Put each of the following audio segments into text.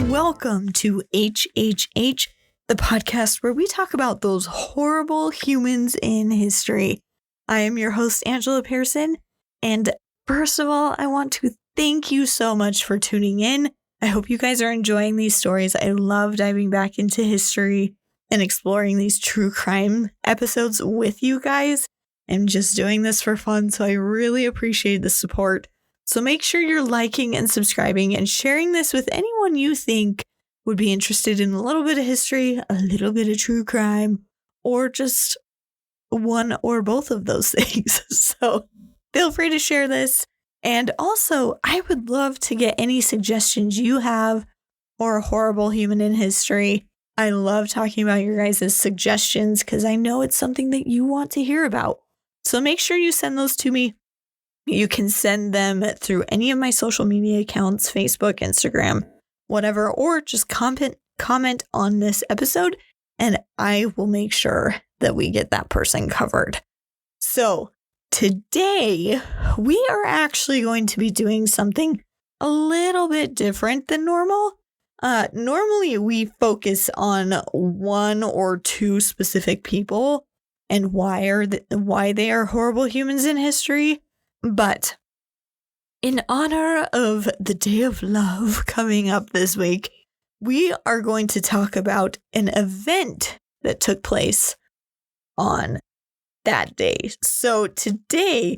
Welcome to HHH, the podcast where we talk about those horrible humans in history. I am your host, Angela Pearson, and first of all, I want to thank you so much for tuning in. I hope you guys are enjoying these stories. I love diving back into history and exploring these true crime episodes with you guys. I'm just doing this for fun, so I really appreciate the support. So make sure you're liking and subscribing and sharing this with anyone you think would be interested in a little bit of history, a little bit of true crime, or just one or both of those things. So feel free to share this. And also, I would love to get any suggestions you have for a horrible human in history. I love talking about your guys' suggestions because I know it's something that you want to hear about. So make sure you send those to me. You can send them through any of my social media accounts, Facebook, Instagram, whatever, or just comment on this episode, and I will make sure that we get that person covered. So today, we are actually going to be doing something a little bit different than normal. Normally, we focus on one or two specific people and why they are horrible humans in history. But in honor of the Day of Love coming up this week, we are going to talk about an event that took place on that day. So today,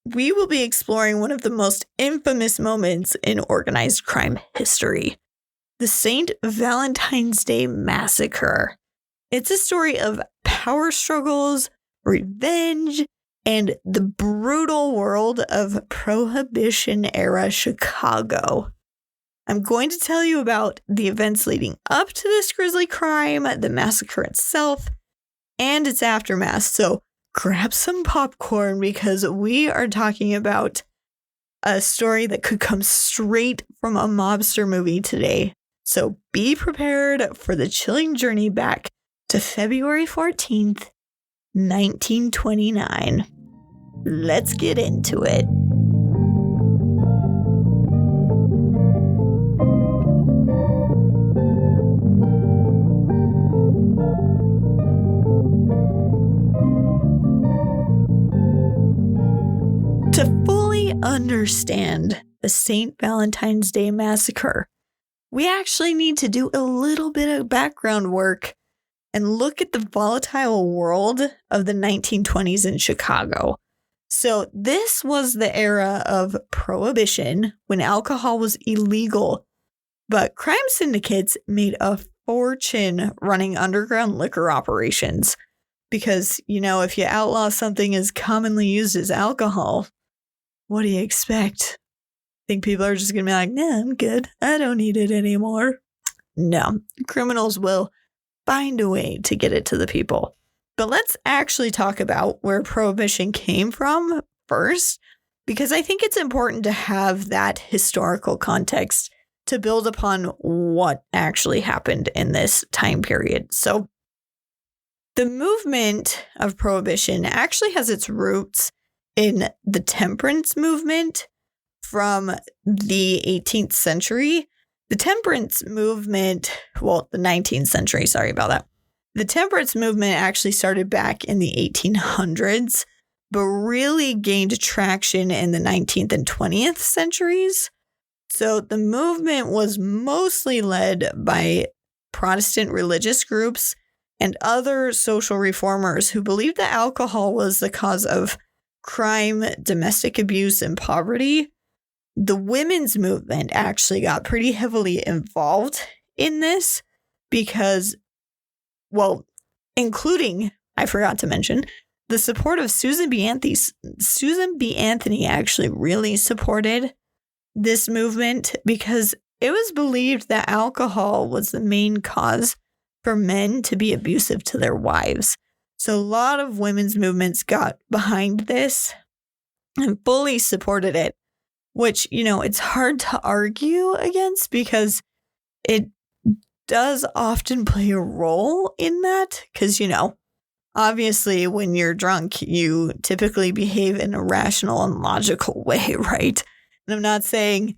we will be exploring one of the most infamous moments in organized crime history, the St. Valentine's Day Massacre. It's a story of power struggles, revenge, and the brutal world of Prohibition-era Chicago. I'm going to tell you about the events leading up to this grisly crime, the massacre itself, and its aftermath. So grab some popcorn because we are talking about a story that could come straight from a mobster movie today. So be prepared for the chilling journey back to February 14th, 1929. Let's get into it. To fully understand the St. Valentine's Day Massacre, we actually need to do a little bit of background work and look at the volatile world of the 1920s in Chicago. So this was the era of Prohibition, when alcohol was illegal, but crime syndicates made a fortune running underground liquor operations. Because, if you outlaw something as commonly used as alcohol, what do you expect? Think people are just going to be like, nah, I'm good. I don't need it anymore. No, criminals will find a way to get it to the people. But let's actually talk about where Prohibition came from first, because I think it's important to have that historical context to build upon what actually happened in this time period. So the movement of Prohibition actually has its roots in the temperance movement from the 18th century. The temperance movement, the 19th century, sorry about that. The temperance movement actually started back in the 1800s, but really gained traction in the 19th and 20th centuries. So the movement was mostly led by Protestant religious groups and other social reformers who believed that alcohol was the cause of crime, domestic abuse, and poverty. The women's movement actually got pretty heavily involved in this because, including, I forgot to mention, the support of Susan B. Anthony actually really supported this movement because it was believed that alcohol was the main cause for men to be abusive to their wives. So a lot of women's movements got behind this and fully supported it. which, it's hard to argue against because it does often play a role in that. Because, obviously when you're drunk, you typically behave in a rational and logical way, right? And I'm not saying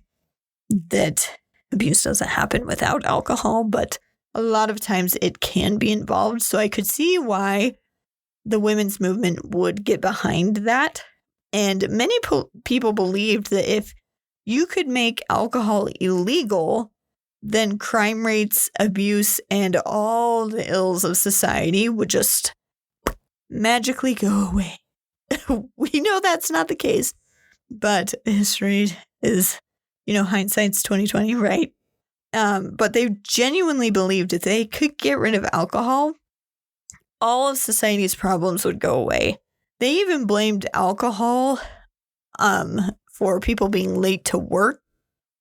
that abuse doesn't happen without alcohol, but a lot of times it can be involved. So I could see why the women's movement would get behind that. And many people believed that if you could make alcohol illegal, then crime rates, abuse, and all the ills of society would just magically go away. We know that's not the case, but history is, hindsight's 20/20, right? But they genuinely believed if they could get rid of alcohol, all of society's problems would go away. They even blamed alcohol for people being late to work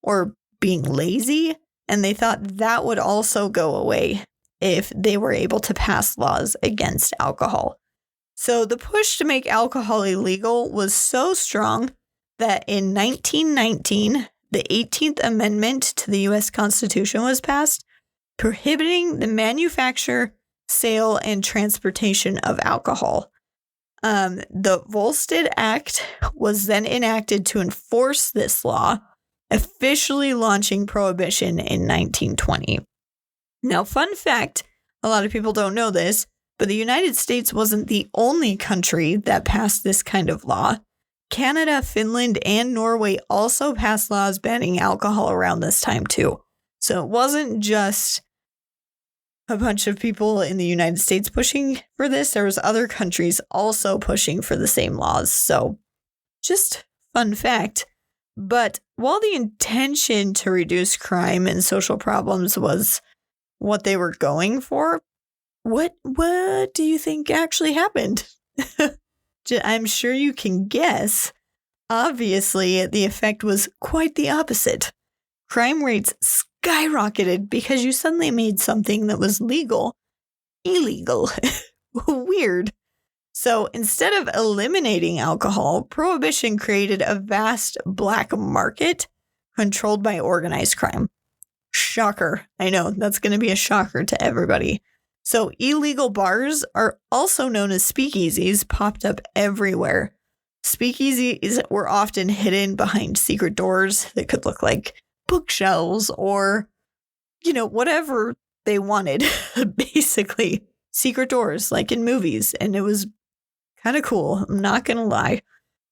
or being lazy, and they thought that would also go away if they were able to pass laws against alcohol. So the push to make alcohol illegal was so strong that in 1919, the 18th Amendment to the U.S. Constitution was passed, prohibiting the manufacture, sale, and transportation of alcohol. The Volstead Act was then enacted to enforce this law, officially launching Prohibition in 1920. Now, fun fact, a lot of people don't know this, but the United States wasn't the only country that passed this kind of law. Canada, Finland, and Norway also passed laws banning alcohol around this time too. So it wasn't just a bunch of people in the United States pushing for this. There was other countries also pushing for the same laws. So just fun fact. But while the intention to reduce crime and social problems was what they were going for, what do you think actually happened? I'm sure you can guess. Obviously, the effect was quite the opposite. Crime rates skyrocketed because you suddenly made something that was legal illegal. Weird. So instead of eliminating alcohol, Prohibition created a vast black market controlled by organized crime. Shocker. I know, that's going to be a shocker to everybody. So illegal bars are also known as speakeasies, popped up everywhere. Speakeasies were often hidden behind secret doors that could look like bookshelves or, whatever they wanted, basically. Secret doors, like in movies. And it was kind of cool, I'm not going to lie.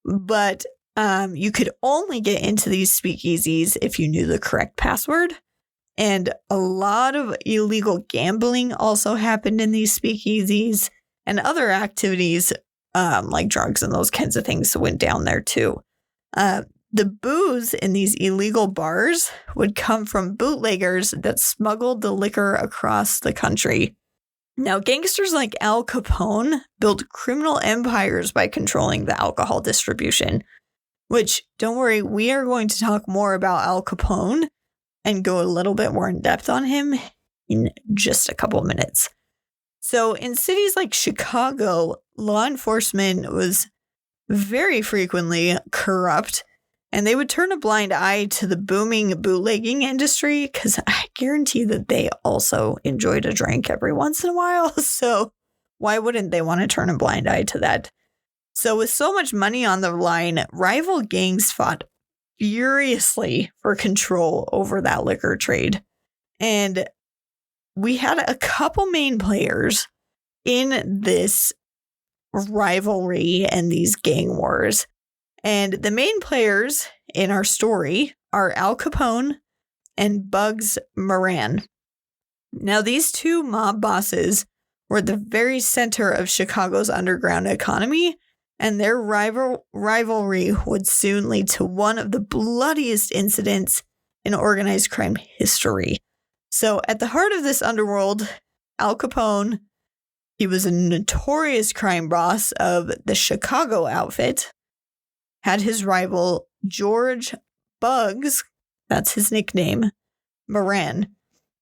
But you could only get into these speakeasies if you knew the correct password. And a lot of illegal gambling also happened in these speakeasies, and other activities like drugs and those kinds of things went down there too. The booze in these illegal bars would come from bootleggers that smuggled the liquor across the country. Now, gangsters like Al Capone built criminal empires by controlling the alcohol distribution, which, don't worry, we are going to talk more about Al Capone and go a little bit more in depth on him in just a couple of minutes. So in cities like Chicago, law enforcement was very frequently corrupt, and they would turn a blind eye to the booming bootlegging industry because I guarantee that they also enjoyed a drink every once in a while. So why wouldn't they want to turn a blind eye to that? So with so much money on the line, rival gangs fought furiously for control over that liquor trade. And we had a couple main players in this rivalry and these gang wars. And the main players in our story are Al Capone and Bugs Moran. Now, these two mob bosses were at the very center of Chicago's underground economy, and their rivalry would soon lead to one of the bloodiest incidents in organized crime history. So at the heart of this underworld, Al Capone, he was a notorious crime boss of the Chicago outfit, had his rival George Bugs, that's his nickname, Moran.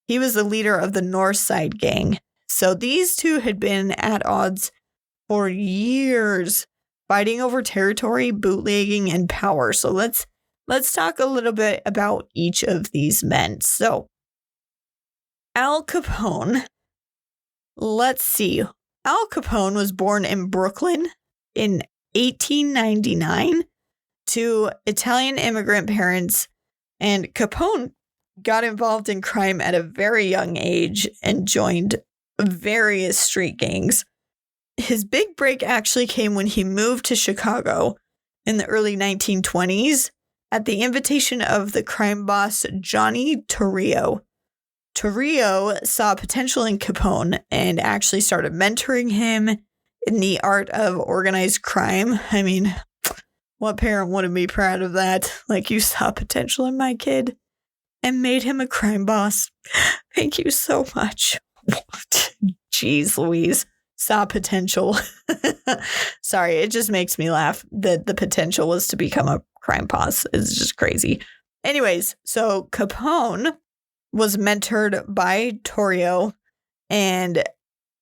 He was the leader of the North Side Gang. So these two had been at odds for years, fighting over territory, bootlegging, and power. So let's let's talk a little bit about each of these men. So, Al Capone, let's see. Al Capone was born in Brooklyn in 1899 to Italian immigrant parents, and Capone got involved in crime at a very young age and joined various street gangs. His big break actually came when he moved to Chicago in the early 1920s at the invitation of the crime boss Johnny Torrio. Torrio saw potential in Capone and actually started mentoring him in the art of organized crime. I mean, what parent wouldn't be proud of that? Like, you saw potential in my kid and made him a crime boss. Thank you so much. Jeez Louise. Saw potential. Sorry, it just makes me laugh that the potential was to become a crime boss. It's just crazy. Anyways, so Capone was mentored by Torrio, and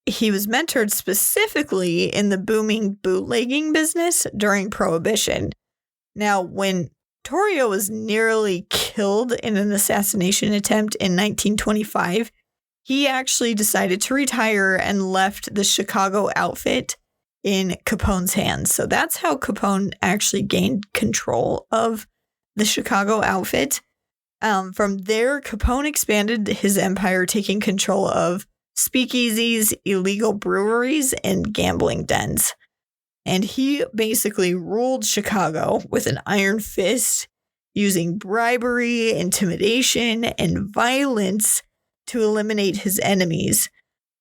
he was mentored specifically in the booming bootlegging business during Prohibition. Now, when Torrio was nearly killed in an assassination attempt in 1925, he actually decided to retire and left the Chicago outfit in Capone's hands. So that's how Capone actually gained control of the Chicago outfit. From there, Capone expanded his empire, taking control of speakeasies, illegal breweries, and gambling dens. And he basically ruled Chicago with an iron fist, using bribery, intimidation, and violence to eliminate his enemies.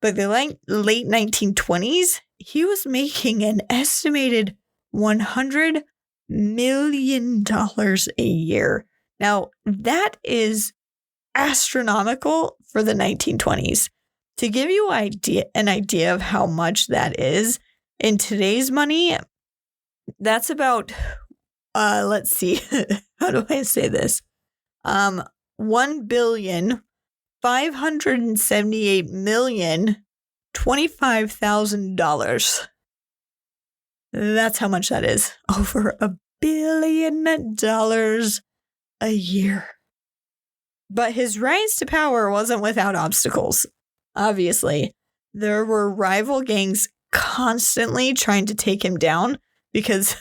By the late 1920s, he was making an estimated $100 million a year. Now, that is astronomical for the 1920s. To give you an idea of how much that is, in today's money, that's about, let's see, how do I say this? $1,578,025,000. That's how much that is. Over $1 billion a year. But his rise to power wasn't without obstacles. Obviously, there were rival gangs constantly trying to take him down because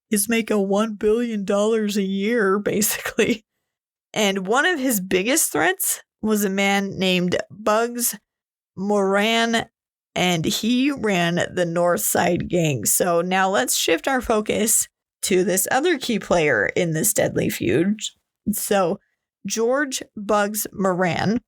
he's making $1 billion a year, basically. And one of his biggest threats was a man named Bugs Moran, and he ran the North Side Gang. So now let's shift our focus to this other key player in this deadly feud. So George Bugs Moran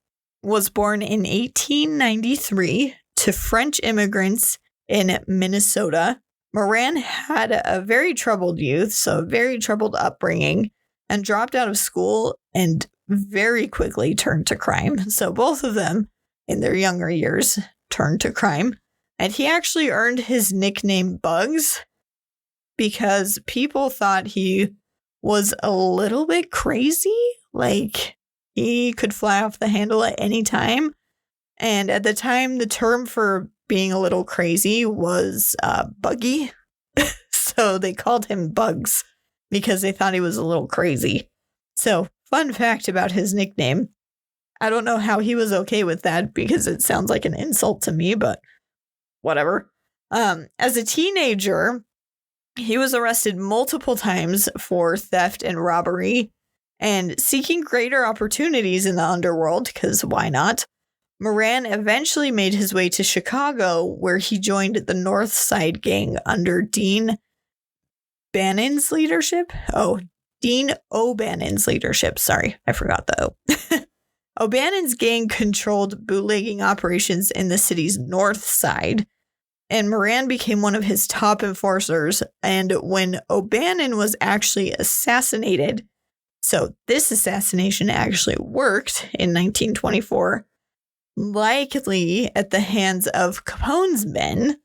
was born in 1893 to French immigrants in Minnesota. Moran had a very troubled youth, so a very troubled upbringing, and dropped out of school and very quickly turned to crime. So both of them, in their younger years, turned to crime. And he actually earned his nickname Bugs because people thought he was a little bit crazy. Like, he could fly off the handle at any time. And at the time, the term for being a little crazy was buggy. So they called him Bugs because they thought he was a little crazy. So, fun fact about his nickname. I don't know how he was okay with that because it sounds like an insult to me, but whatever. As a teenager, he was arrested multiple times for theft and robbery, and seeking greater opportunities in the underworld, because why not? Moran eventually made his way to Chicago, where he joined the North Side Gang under Dean Bannon's leadership. Dean O'Bannon's leadership. Sorry, I forgot the O. O'Bannon's gang controlled bootlegging operations in the city's north side, and Moran became one of his top enforcers. And when O'Bannon was actually assassinated, so this assassination actually worked in 1924, likely at the hands of Capone's men,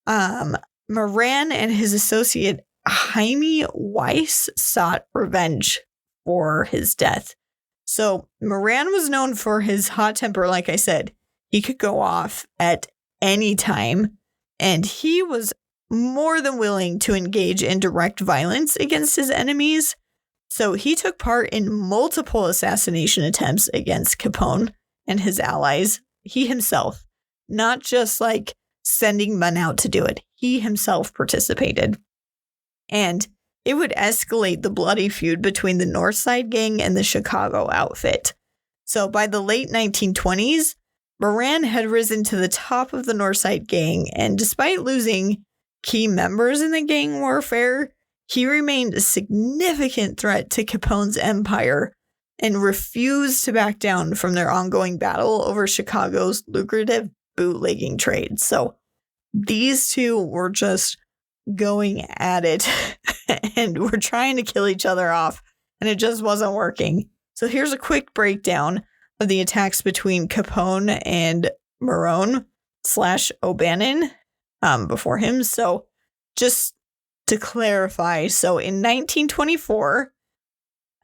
Moran and his associate Jaime Weiss sought revenge for his death. So Moran was known for his hot temper, like I said. He could go off at any time, and he was more than willing to engage in direct violence against his enemies. So he took part in multiple assassination attempts against Capone and his allies. He himself, not just like sending men out to do it. He himself participated. And it would escalate the bloody feud between the North Side gang and the Chicago outfit. So by the late 1920s, Moran had risen to the top of the North Side gang, and despite losing key members in the gang warfare, he remained a significant threat to Capone's empire and refused to back down from their ongoing battle over Chicago's lucrative bootlegging trade. So these two were just going at it and were trying to kill each other off, and it just wasn't working. So here's a quick breakdown of the attacks between Capone and Moran / O'Bannon before him. So just to clarify, so in 1924,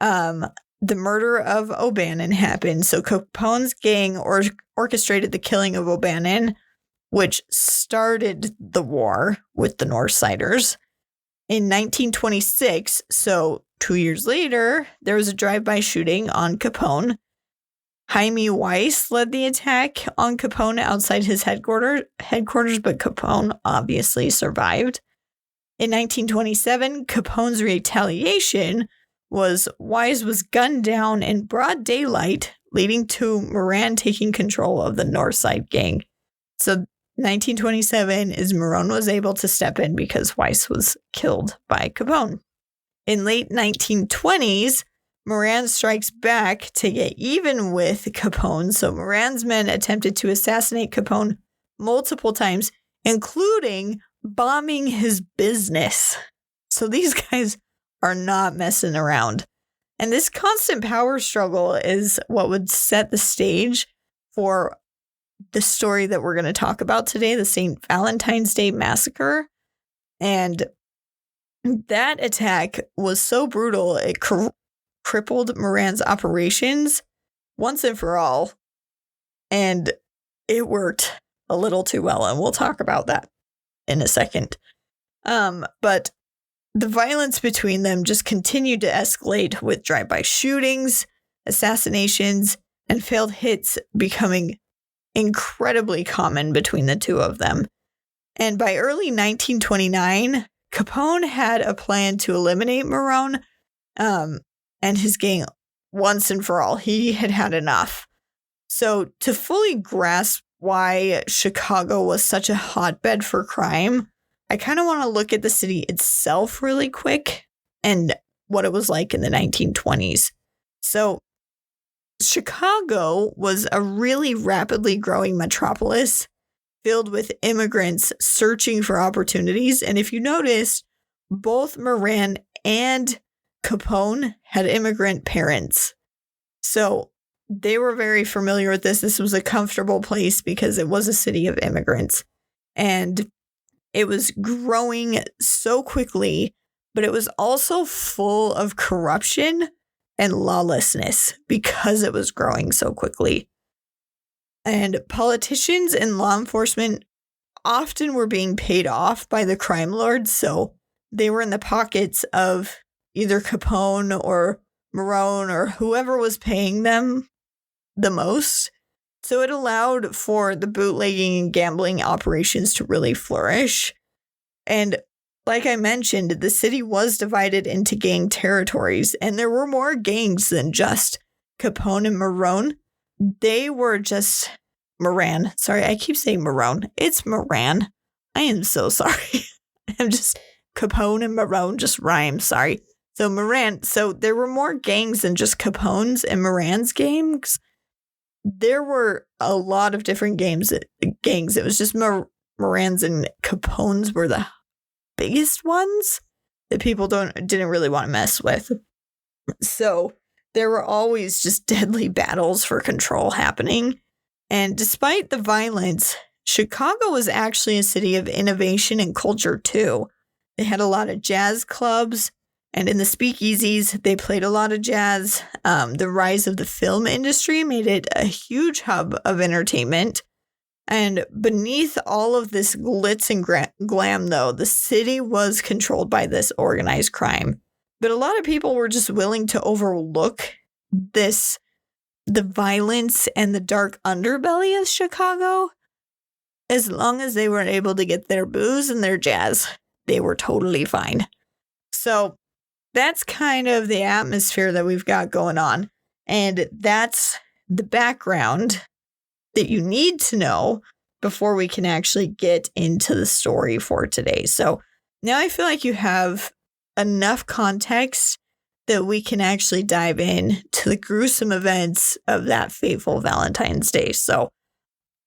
the murder of O'Bannon happened. So Capone's gang orchestrated the killing of O'Bannon, which started the war with the Northsiders. In 1926, so 2 years later, there was a drive-by shooting on Capone. Jaime Weiss led the attack on Capone outside his headquarters, but Capone obviously survived. In 1927, Capone's retaliation was Weiss was gunned down in broad daylight, leading to Moran taking control of the Northside gang. So 1927 is Moran was able to step in because Weiss was killed by Capone. In late 1920s, Moran strikes back to get even with Capone. So Moran's men attempted to assassinate Capone multiple times, including bombing his business. So these guys are not messing around. And this constant power struggle is what would set the stage for the story that we're going to talk about today, the St. Valentine's Day Massacre. And that attack was so brutal, it crippled Moran's operations once and for all. And it worked a little too well, and we'll talk about that in a second. But the violence between them just continued to escalate, with drive-by shootings, assassinations, and failed hits becoming incredibly common between the two of them. And by early 1929, Capone had a plan to eliminate Moran and his gang once and for all. He had had enough. So to fully grasp why Chicago was such a hotbed for crime, I kind of want to look at the city itself really quick and what it was like in the 1920s. So Chicago was a really rapidly growing metropolis filled with immigrants searching for opportunities. And if you notice, both Moran and Capone had immigrant parents. So they were very familiar with this. This was a comfortable place because it was a city of immigrants. And it was growing so quickly, but it was also full of corruption and lawlessness because it was growing so quickly. And politicians and law enforcement often were being paid off by the crime lords, so they were in the pockets of either Capone or Moran or whoever was paying them the most. So it allowed for the bootlegging and gambling operations to really flourish. And like I mentioned, the city was divided into gang territories, and there were more gangs than just Capone and Moran. They were just Moran. Sorry, I keep saying Moran. It's Moran. I am so sorry. I'm just Capone and Moran just rhyme. Sorry. So Moran. So there were more gangs than just Capone's and Moran's gangs. There were a lot of different gangs. It was just Moran's and Capone's were the biggest ones that people didn't really want to mess with. So there were always just deadly battles for control happening. And despite the violence, Chicago was actually a city of innovation and culture too. They had a lot of jazz clubs, and in the speakeasies, they played a lot of jazz. The rise of the film industry made it a huge hub of entertainment. And beneath all of this glitz and glam, though, the city was controlled by this organized crime. But a lot of people were just willing to overlook the violence and the dark underbelly of Chicago. As long as they were able to get their booze and their jazz, they were totally fine. So that's kind of the atmosphere that we've got going on. And that's the background that you need to know before we can actually get into the story for today. So now I feel like you have enough context that we can actually dive in to the gruesome events of that fateful Valentine's Day. So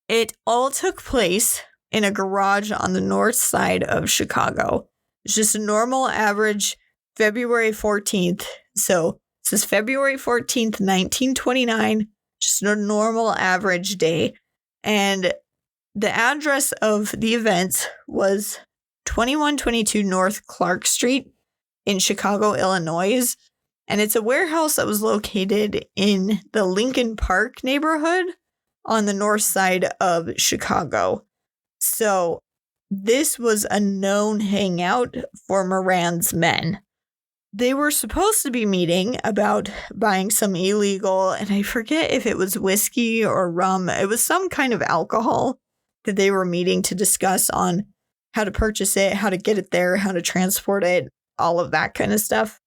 it all took place in a garage on the north side of Chicago. It's just a normal average February 14th. So this is February 14th, 1929, just a normal average day. And the address of the events was 2122 North Clark Street in Chicago, Illinois. And it's a warehouse that was located in the Lincoln Park neighborhood on the north side of Chicago. So this was a known hangout for Moran's men. They were supposed to be meeting about buying some illegal, and I forget if it was whiskey or rum. It was some kind of alcohol that they were meeting to discuss on how to purchase it, how to get it there, how to transport it, all of that kind of stuff.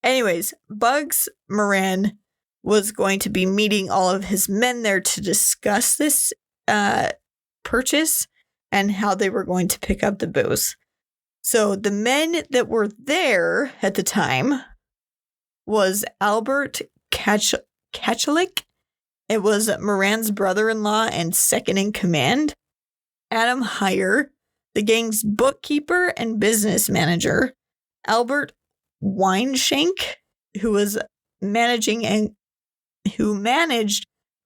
Anyways, Bugs Moran was going to be meeting all of his men there to discuss this purchase and how they were going to pick up the booze. So the men that were there at the time was Albert Kachalik. It was Moran's brother-in-law and second in command. Adam Heyer, the gang's bookkeeper and business manager. Albert Weinshank, who managed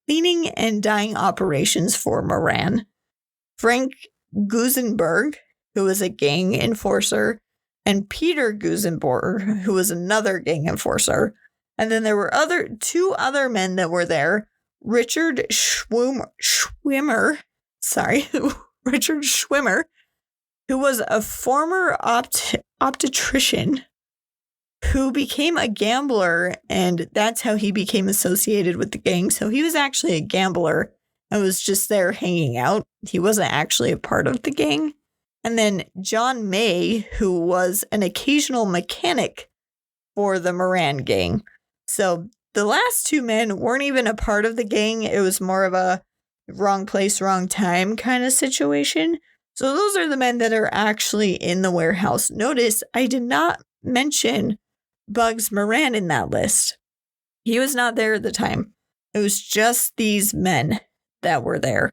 cleaning and dyeing operations for Moran. Frank Gusenberg, who was a gang enforcer, and Peter Gusenberg, who was another gang enforcer. And then there were two other men that were there. Richard Schwimmer, who was a former obstetrician who became a gambler, and that's how he became associated with the gang. So he was actually a gambler and was just there hanging out. He wasn't actually a part of the gang. And then John May, who was an occasional mechanic for the Moran gang. So the last two men weren't even a part of the gang. It was more of a wrong place, wrong time kind of situation. So those are the men that are actually in the warehouse. Notice I did not mention Bugs Moran in that list. He was not there at the time. It was just these men that were there.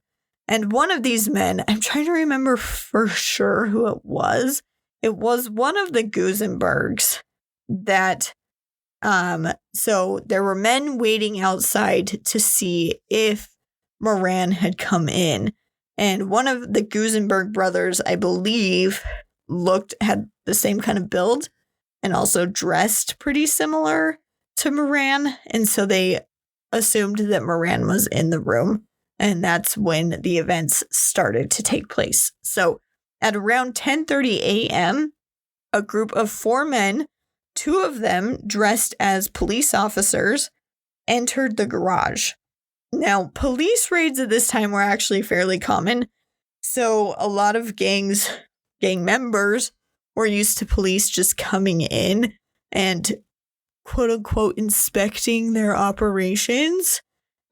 And one of these men, I'm trying to remember for sure who it was. It was one of the Gusenbergs that, so there were men waiting outside to see if Moran had come in. And one of the Gusenberg brothers, I believe, had the same kind of build and also dressed pretty similar to Moran. And so they assumed that Moran was in the room. And that's when the events started to take place. So at around 10:30 a.m., a group of 4 men, 2 of them dressed as police officers, entered the garage. Now, police raids at this time were actually fairly common. So a lot of gang members were used to police just coming in and quote unquote inspecting their operations.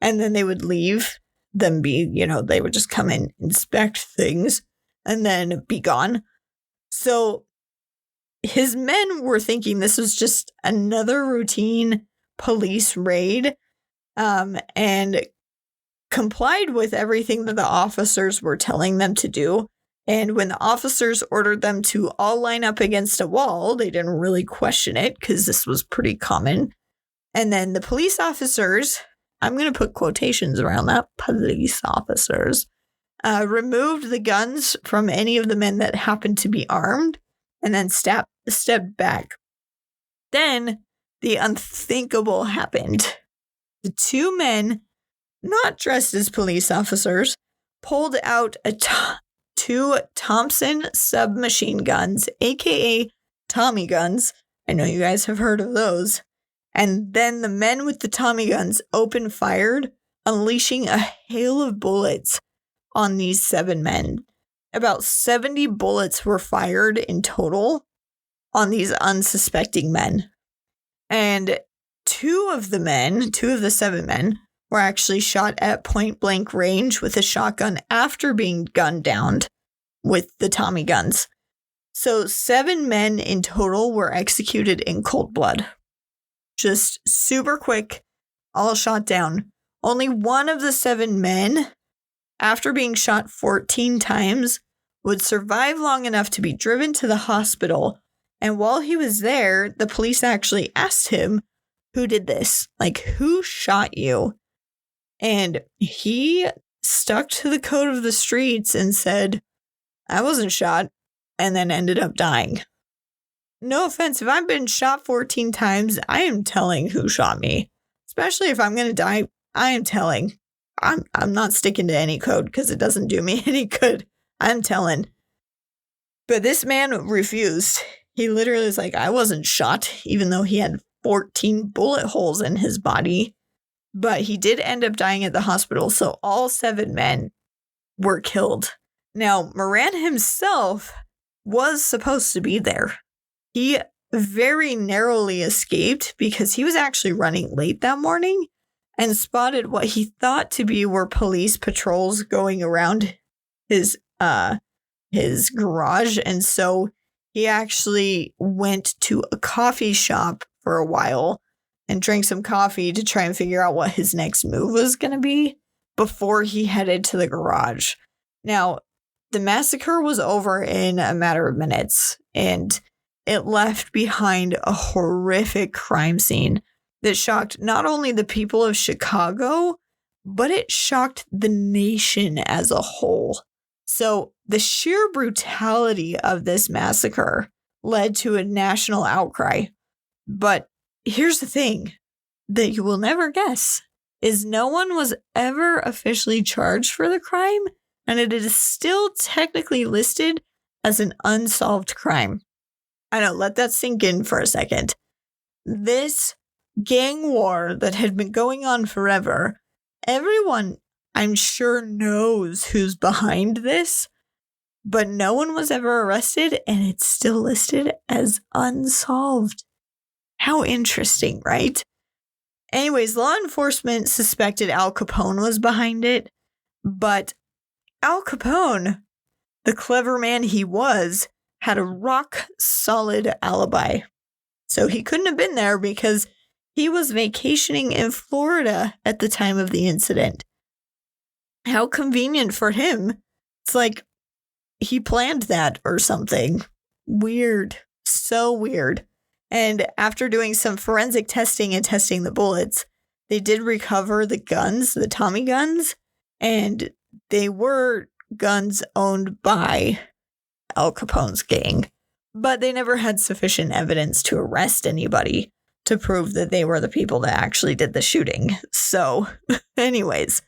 And then they would leave. They would just come in, inspect things, and then be gone. So his men were thinking this was just another routine police raid, and complied with everything that the officers were telling them to do. And when the officers ordered them to all line up against a wall, they didn't really question it because this was pretty common. And then the police officers, I'm going to put quotations around that, police officers, removed the guns from any of the men that happened to be armed and then stepped back. Then the unthinkable happened. The 2 men, not dressed as police officers, pulled out 2 Thompson submachine guns, aka Tommy guns, I know you guys have heard of those. And then the men with the Tommy guns opened fire, unleashing a hail of bullets on these 7 men. About 70 bullets were fired in total on these unsuspecting men. And 2 of the 7 men, were actually shot at point blank range with a shotgun after being gunned down with the Tommy guns. So 7 men in total were executed in cold blood. Just super quick, all shot down. Only one of the 7 men, after being shot 14 times, would survive long enough to be driven to the hospital. And while he was there, the police actually asked him, who did this? Like, who shot you? And he stuck to the code of the streets and said, I wasn't shot, and then ended up dying. No offense, if I've been shot 14 times, I am telling who shot me. Especially if I'm going to die, I am telling. I'm not sticking to any code because it doesn't do me any good. I'm telling. But this man refused. He literally was like, I wasn't shot, even though he had 14 bullet holes in his body. But he did end up dying at the hospital, so all 7 men were killed. Now, Moran himself was supposed to be there. He very narrowly escaped because he was actually running late that morning and spotted what he thought to be were police patrols going around his garage. And so he actually went to a coffee shop for a while and drank some coffee to try and figure out what his next move was going to be before he headed to the garage. Now, the massacre was over in a matter of minutes, and it left behind a horrific crime scene that shocked not only the people of Chicago, but it shocked the nation as a whole. So the sheer brutality of this massacre led to a national outcry. But here's the thing that you will never guess is no one was ever officially charged for the crime, and it is still technically listed as an unsolved crime. I know, let that sink in for a second. This gang war that had been going on forever, everyone, I'm sure, knows who's behind this, but no one was ever arrested, and it's still listed as unsolved. How interesting, right? Anyways, law enforcement suspected Al Capone was behind it, but Al Capone, the clever man he was, had a rock-solid alibi. So he couldn't have been there because he was vacationing in Florida at the time of the incident. How convenient for him. It's like he planned that or something. Weird. So weird. And after doing some forensic testing and testing the bullets, they did recover the guns, the Tommy guns, and they were guns owned by Al Capone's gang. But they never had sufficient evidence to arrest anybody to prove that they were the people that actually did the shooting. So, anyways,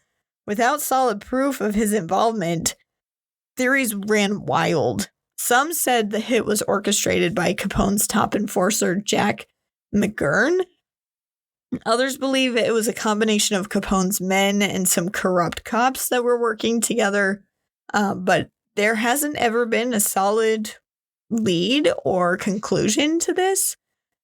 without solid proof of his involvement, theories ran wild. Some said the hit was orchestrated by Capone's top enforcer, Jack McGurn. Others believe it was a combination of Capone's men and some corrupt cops that were working together. But there hasn't ever been a solid lead or conclusion to this.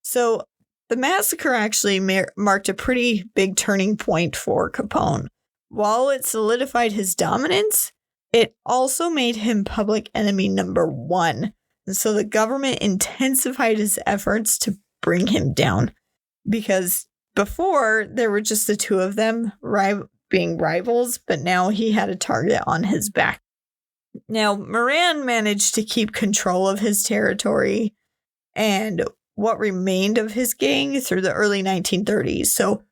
So the massacre actually marked a pretty big turning point for Capone. While it solidified his dominance, it also made him public enemy number 1. And so the government intensified his efforts to bring him down. Because before, there were just the 2 of them being rivals, but now he had a target on his back. Now, Moran managed to keep control of his territory and what remained of his gang through the early 1930s. So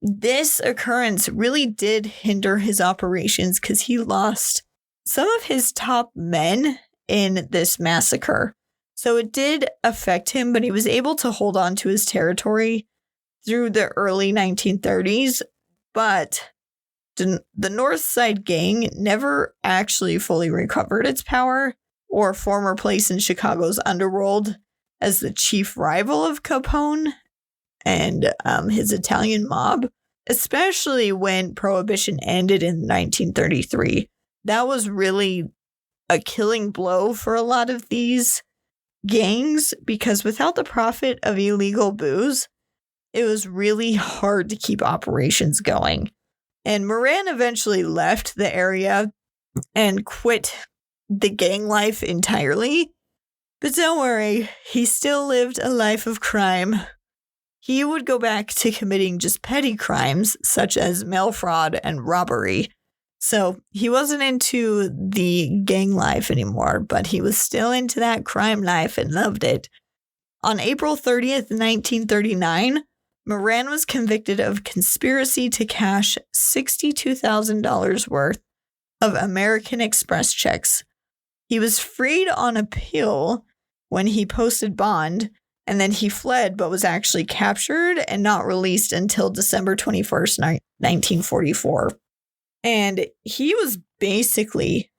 this occurrence really did hinder his operations because he lost some of his top men in this massacre. So it did affect him, but he was able to hold on to his territory through the early 1930s. But the North Side gang never actually fully recovered its power or former place in Chicago's underworld, as the chief rival of Capone and his Italian mob, especially when Prohibition ended in 1933. That was really a killing blow for a lot of these gangs, because without the profit of illegal booze, it was really hard to keep operations going. And Moran eventually left the area and quit the gang life entirely. But don't worry, he still lived a life of crime. He would go back to committing just petty crimes such as mail fraud and robbery. So he wasn't into the gang life anymore, but he was still into that crime life and loved it. On April 30th, 1939, Moran was convicted of conspiracy to cash $62,000 worth of American Express checks. He was freed on appeal when he posted bond, and then he fled but was actually captured and not released until December 21st, 1944. And he was basically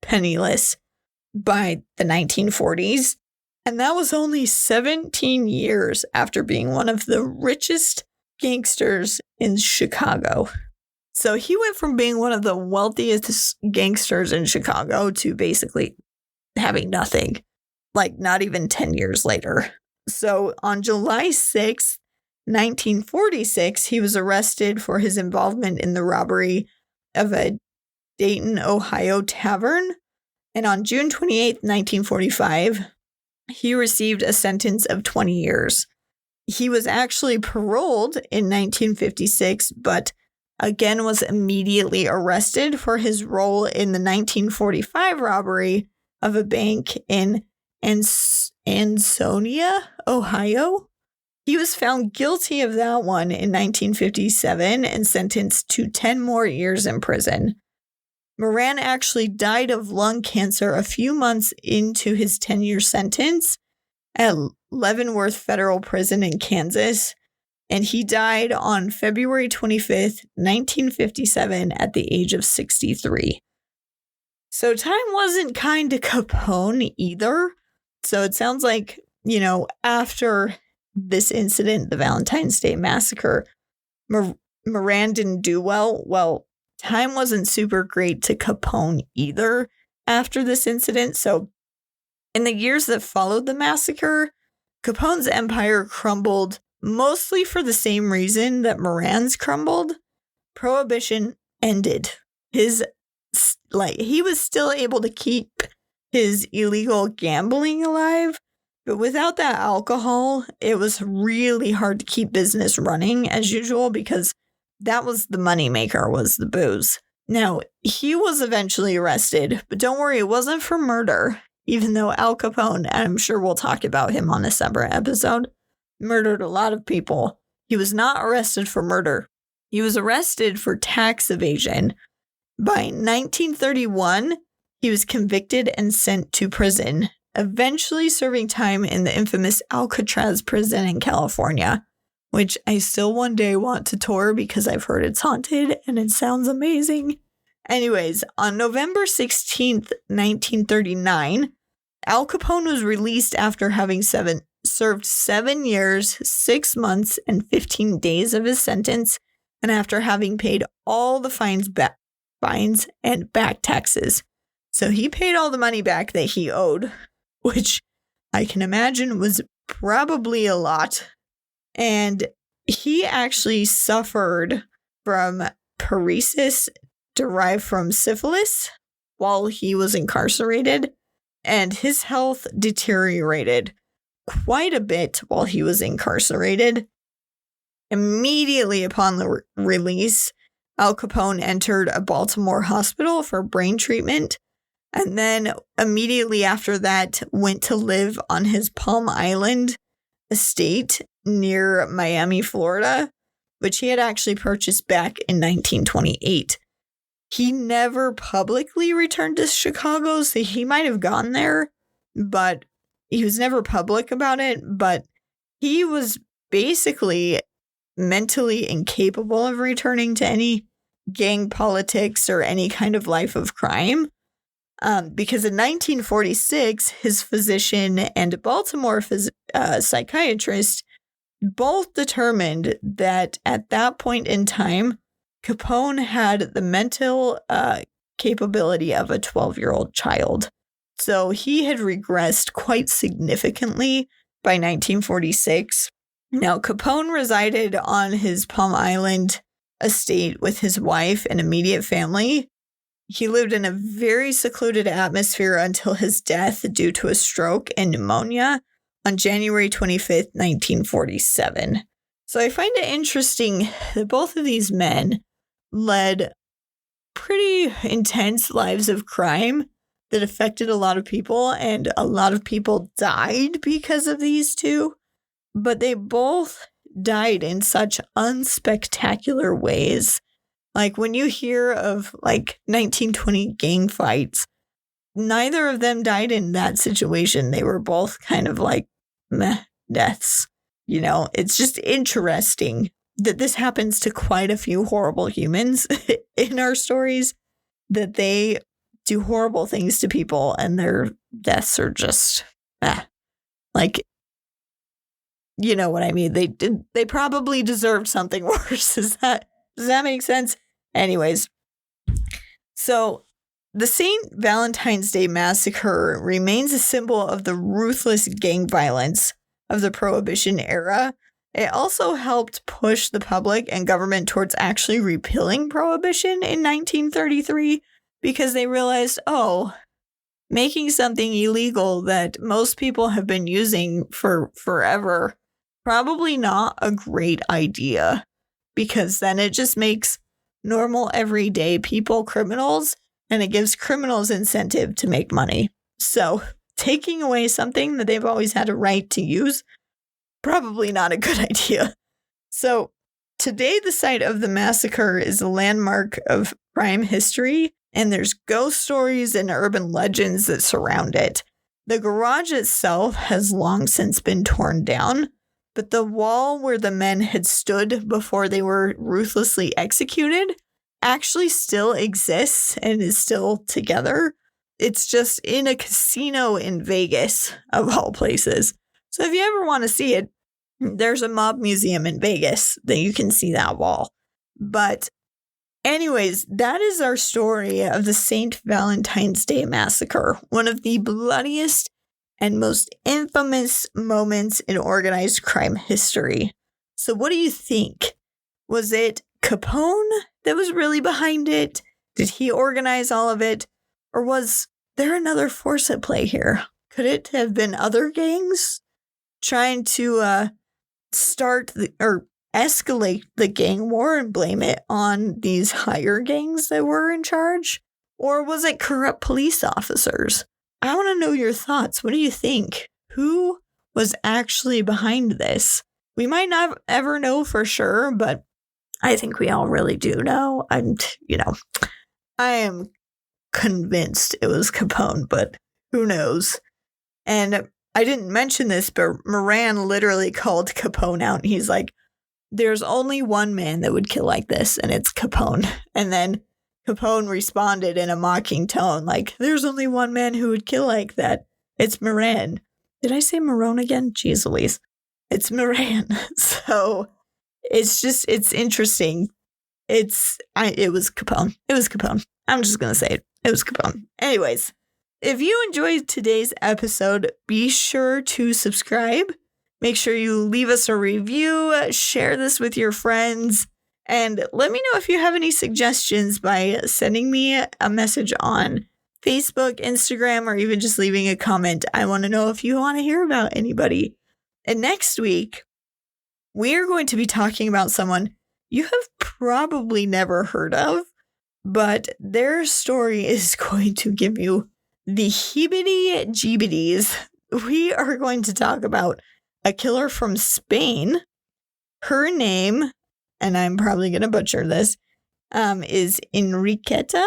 penniless by the 1940s. And that was only 17 years after being one of the richest gangsters in Chicago. So he went from being one of the wealthiest gangsters in Chicago to basically having nothing, like not even 10 years later. So on July 6th, 1946, he was arrested for his involvement in the robbery of a Dayton, Ohio tavern. And on June 28th, 1945, he received a sentence of 20 years. He was actually paroled in 1956, but again was immediately arrested for his role in the 1945 robbery of a bank in Ansonia, Ohio. He was found guilty of that one in 1957 and sentenced to 10 more years in prison. Moran actually died of lung cancer a few months into his 10-year sentence at Leavenworth Federal Prison in Kansas, and he died on February 25th, 1957 at the age of 63. So time wasn't kind to Capone either. So it sounds like, after this incident, the Valentine's Day Massacre, Moran didn't do well. Well, time wasn't super great to Capone either after this incident. So in the years that followed the massacre, Capone's empire crumbled mostly for the same reason that Moran's crumbled. Prohibition ended. He was still able to keep his illegal gambling alive, but without that alcohol, it was really hard to keep business running as usual, because that was the moneymaker, was the booze. Now, he was eventually arrested, but don't worry, it wasn't for murder, even though Al Capone, and I'm sure we'll talk about him on a separate episode, murdered a lot of people. He was not arrested for murder. He was arrested for tax evasion. By 1931, he was convicted and sent to prison, eventually serving time in the infamous Alcatraz prison in California, which I still one day want to tour because I've heard it's haunted and it sounds amazing. Anyways, on November 16th, 1939, Al Capone was released after having served 7 years, 6 months, and 15 days of his sentence, and after having paid all the fines and back taxes. So he paid all the money back that he owed, which I can imagine was probably a lot. And he actually suffered from paresis derived from syphilis while he was incarcerated, and his health deteriorated quite a bit while he was incarcerated. Immediately upon the release, Al Capone entered a Baltimore hospital for brain treatment, and then immediately after that went to live on his Palm Island estate near Miami, Florida, which he had actually purchased back in 1928. He never publicly returned to Chicago, so he might have gone there, but he was never public about it. But he was basically mentally incapable of returning to any gang politics or any kind of life of crime. Because in 1946, his physician and Baltimore psychiatrist both determined that at that point in time, Capone had the mental capability of a 12-year-old child. So he had regressed quite significantly by 1946. Now, Capone resided on his Palm Island estate with his wife and immediate family. He lived in a very secluded atmosphere until his death due to a stroke and pneumonia on January 25th, 1947. So I find it interesting that both of these men led pretty intense lives of crime that affected a lot of people, and a lot of people died because of these two. But they both died in such unspectacular ways. Like when you hear of like 1920 gang fights, neither of them died in that situation. They were both kind of like meh deaths. You know, it's just interesting that this happens to quite a few horrible humans in our stories, that they do horrible things to people and their deaths are just like, you know what I mean? They probably deserved something worse. Does that make sense? Anyways, so the St. Valentine's Day Massacre remains a symbol of the ruthless gang violence of the Prohibition era. It also helped push the public and government towards actually repealing Prohibition in 1933 because they realized, oh, making something illegal that most people have been using for forever, probably not a great idea, because then it just makes normal everyday people criminals, and it gives criminals incentive to make money. So taking away something that they've always had a right to use, probably not a good idea. So today, the site of the massacre is a landmark of crime history, and there's ghost stories and urban legends that surround it. The garage itself has long since been torn down, but the wall where the men had stood before they were ruthlessly executed actually still exists and is still together. It's just in a casino in Vegas, of all places. So if you ever want to see it, there's a mob museum in Vegas that you can see that wall. But anyways, that is our story of the St. Valentine's Day Massacre, one of the bloodiest and most infamous moments in organized crime history. So what do you think? Was it Capone that was really behind it? Did he organize all of it? Or was there another force at play here? Could it have been other gangs trying to start or escalate the gang war and blame it on these higher gangs that were in charge? Or was it corrupt police officers? I want to know your thoughts. What do you think? Who was actually behind this? We might not ever know for sure, but I think we all really do know. I am convinced it was Capone, but who knows? And I didn't mention this, but Moran literally called Capone out. He's like, there's only one man that would kill like this, and it's Capone. And then Capone responded in a mocking tone, like, there's only one man who would kill like that. It's Moran. Did I say Moran again? Jeez Louise. It's Moran. So it's interesting. It was Capone. It was Capone. I'm just going to say it. It was Capone. Anyways, if you enjoyed today's episode, be sure to subscribe. Make sure you leave us a review, share this with your friends, and let me know if you have any suggestions by sending me a message on Facebook, Instagram, or even just leaving a comment. I want to know if you want to hear about anybody. And next week, we are going to be talking about someone you have probably never heard of, but their story is going to give you the heebity-jeebities. We are going to talk about a killer from Spain. Her name, and I'm probably going to butcher this, is Enriqueta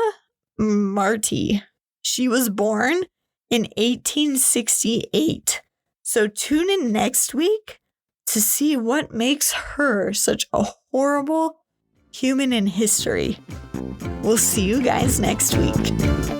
Martí. She was born in 1868. So tune in next week to see what makes her such a horrible human in history. We'll see you guys next week.